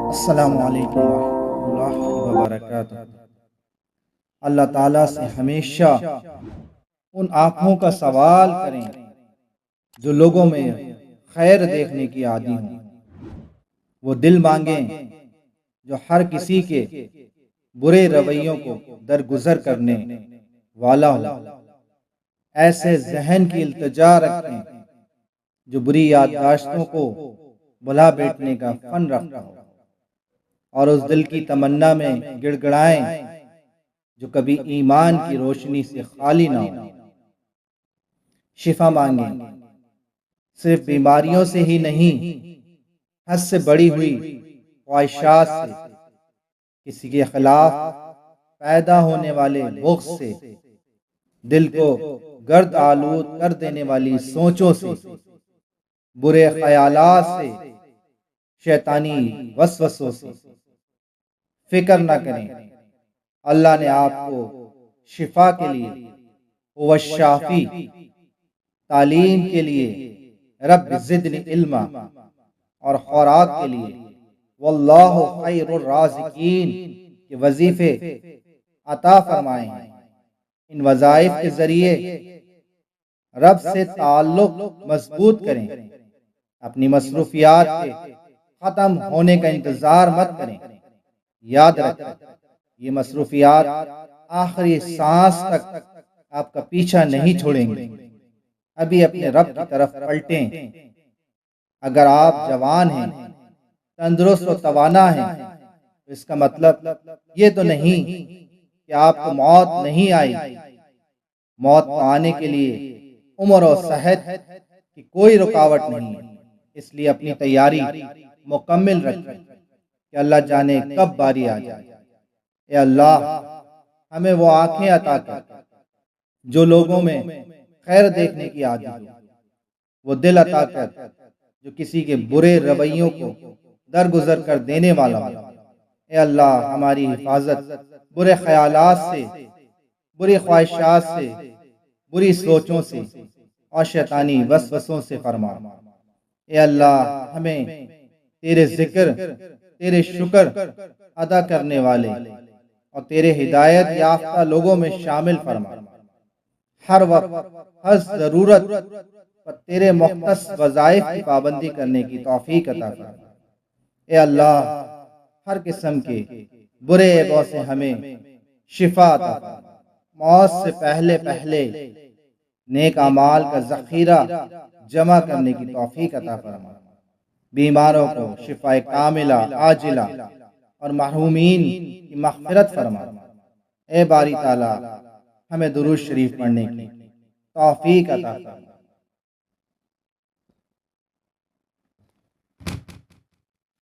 السلام علیکم ورحمۃ اللہ وبرکاتہ۔ اللہ تعالیٰ سے ہمیشہ ان آنکھوں کا سوال کریں جو لوگوں میں خیر دیکھنے کی عادی ہوں، وہ دل مانگیں جو ہر کسی کے برے رویوں کو درگزر کرنے والا ہو، ایسے ذہن کی التجا رکھیں جو بری یادداشتوں کو بھلا بیٹھنے کا فن رکھتا ہو، اور اس دل کی تمنا میں گڑ گڑائیں جو کبھی ایمان کی روشنی سے خالی نہ ہو۔ شفا مانگیں صرف بیماریوں سے ہی نہیں، حد سے بڑی ہوئی خواہشات سے، کسی کے خلاف پیدا ہونے والے بغض سے، دل کو گرد آلود کر دینے والی سوچوں سے، برے خیالات سے، شیطانی وسوسوں سے۔ فکر نہ کریں، اللہ نے آپ کو شفا کے لیے هو الشافی، تعلیم کے لیے رب زدنی علما، اور خوراک کے لیے واللہ خیر الرازقین کے وظیفے عطا فرمائے ہیں۔ ان وظائف کے ذریعے رب سے تعلق مضبوط کریں، اپنی مصروفیات کے ختم ہونے کا انتظار مت کریں۔ یاد رکھیں، یہ مصروفیات آخری سانس تک آپ کا پیچھا نہیں چھوڑیں گے۔ ابھی اپنے رب کی طرف پلٹیں۔ اگر آپ جوان ہیں، تندرست و توانا ہیں، تو اس کا مطلب یہ تو نہیں کہ آپ کو موت نہیں آئی۔ موت کو آنے کے لیے عمر و صحت کی کوئی رکاوٹ نہیں ہے، اس لیے اپنی تیاری مکمل رکھیں کہ اللہ جانے کب باری آ جائے۔ اے اللہ، ہمیں وہ آنکھیں عطا کر جو لوگوں میں خیر دیکھنے کی عادت ہو، وہ دل عطا کر جو کسی کے برے رویوں کو درگزر کر دینے والا ہو۔ اے اللہ، ہماری حفاظت برے خیالات سے، بری خواہشات سے، بری سوچوں سے اور شیطانی وسوسوں سے فرما۔ اے اللہ، ہمیں تیرے ذکر، تیرے شکر ادا کرنے والے اور تیرے ہدایت یافتہ لوگوں میں شامل فرما۔ ہر وقت، ہر ضرورت پر تیرے مختص وظائف کی پابندی کرنے کی توفیق عطا فرما۔ اے اللہ، ہر قسم کے برے عیبوں سے ہمیں شفا عطا فرما۔ موت سے پہلے نیک اعمال کا ذخیرہ جمع کرنے کی توفیق عطا فرما۔ بیماروں کو شفا کاملہ عاجلہ اور محرومین کی مغفرت فرما۔ اے باری تعالیٰ، ہمیں درود شریف پڑھنے کی توفیق عطا فرما۔